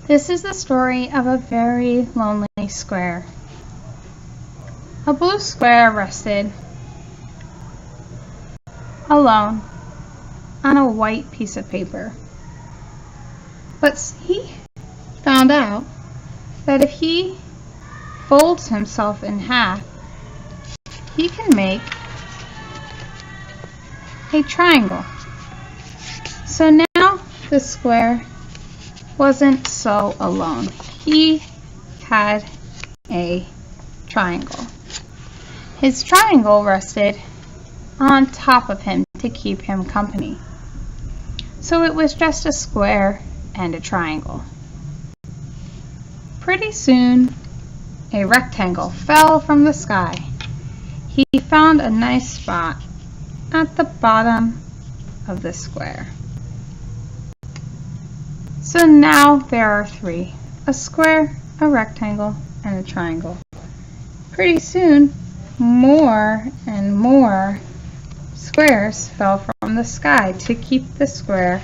This is the story of a very lonely square. A blue square rested alone on a white piece of paper. But he found out that if he folds himself in half, he can make a triangle. So now the square wasn't so alone. He had a triangle. His triangle rested on top of him to keep him company. So it was just a square and a triangle. Pretty soon, a rectangle fell from the sky. He found a nice spot at the bottom of the square. So now there are three: a square, a rectangle, and a triangle. Pretty soon, more and more squares fell from the sky to keep the square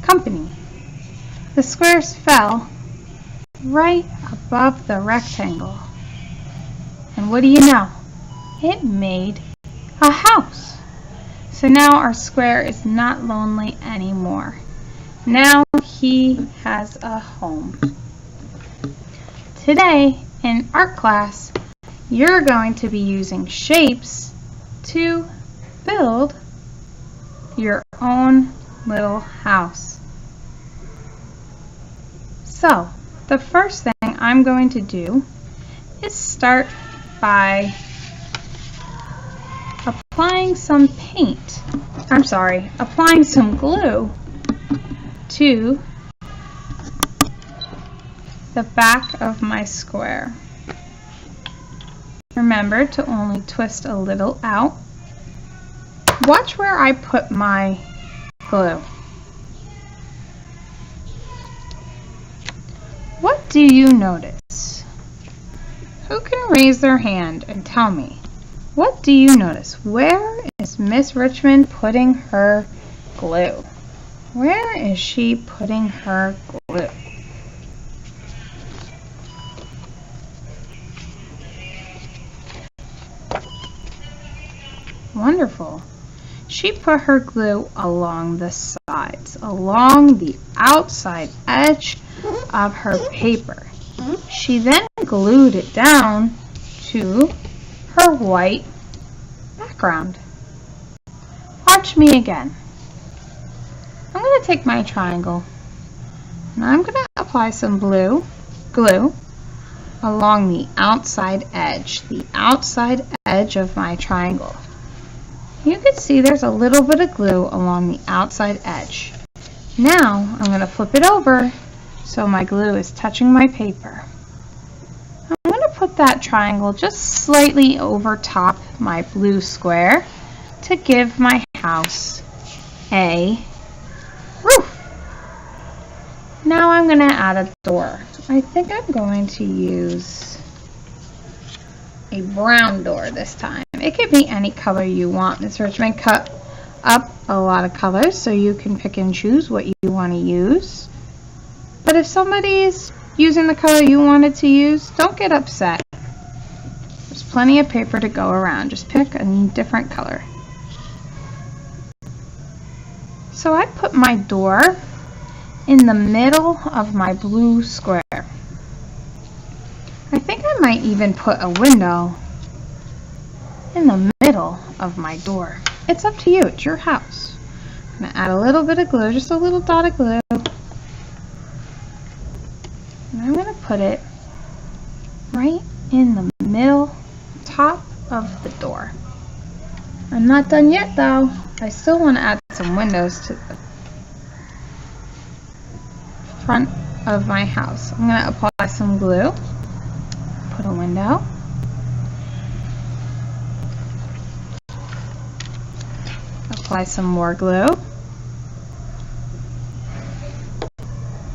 company. The squares fell right above the rectangle. And what do you know? It made a house. So now our square is not lonely anymore. Now he has a home. Today in art class, you're going to be using shapes to build your own little house. So, the first thing I'm going to do is start by applying some glue to the back of my square. Remember to only twist a little out. Watch where I put my glue. What do you notice? Who can raise their hand and tell me? What do you notice? Where is Miss Richmond putting her glue? Where is she putting her glue? Wonderful. She put her glue along the sides, along the outside edge of her paper. She then glued it down to her white background. Watch me again. I'm going to take my triangle and I'm going to apply some glue along the outside edge of my triangle. You can see there's a little bit of glue along the outside edge. Now I'm going to flip it over so my glue is touching my paper. I'm going to put that triangle just slightly over top my blue square to give my house a roof. Now I'm going to add a door. I think I'm going to use a brown door this time. It could be any color you want. Miss Richmond cut up a lot of colors so you can pick and choose what you want to use. But if somebody is using the color you wanted to use, don't get upset. There's plenty of paper to go around. Just pick a different color. So I put my door in the middle of my blue square. I think I might even put a window in the middle of my door. It's up to you. It's your house. I'm going to add a little bit of glue, just a little dot of glue. And I'm going to put it right in the middle, top of the door. I'm not done yet though. I still want to add some windows to the front of my house. I'm going to apply some glue. Put a window. Apply some more glue.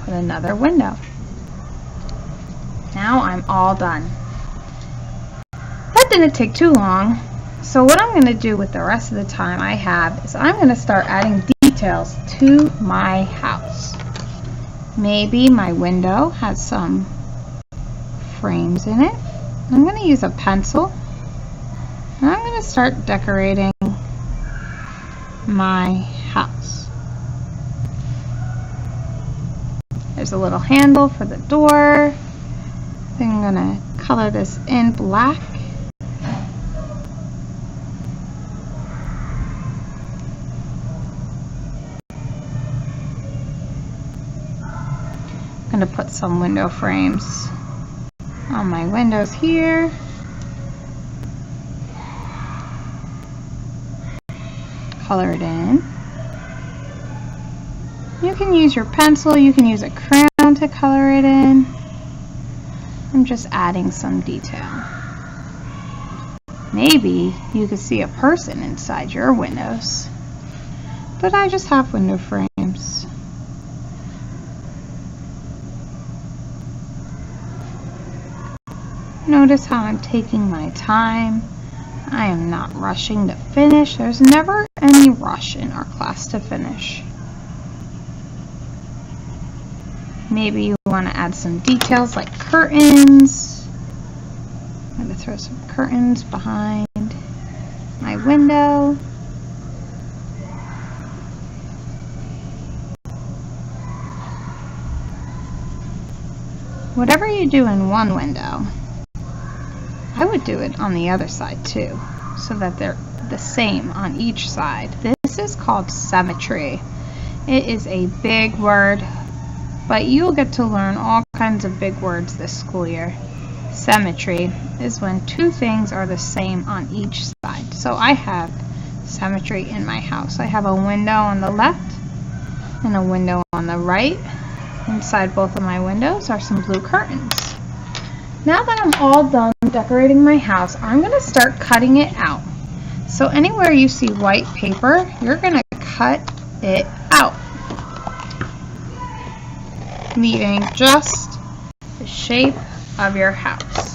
Put another window. Now I'm all done. That didn't take too long. So what I'm going to do with the rest of the time I have is I'm going to start adding details to my house. Maybe my window has some frames in it. I'm going to use a pencil and I'm going to start decorating my house. There's a little handle for the door. Then I'm going to color this in black. I'm going to put some window frames on my windows here. Color it in. You can use your pencil, you can use a crayon to color it in. I'm just adding some detail. Maybe you could see a person inside your windows, but I just have window frames. Notice how I'm taking my time. I am not rushing to finish. There's never any rush in our class to finish. Maybe you want to add some details like curtains. I'm going to throw some curtains behind my window. Whatever you do in one window, I would do it on the other side too, so that they're the same on each side. This is called symmetry. It is a big word, but you'll get to learn all kinds of big words this school year. Symmetry is when two things are the same on each side. So I have symmetry in my house. I have a window on the left and a window on the right. Inside both of my windows are some blue curtains. Now that I'm all done decorating my house, I'm going to start cutting it out. So anywhere you see white paper, you're going to cut it out, leaving just the shape of your house.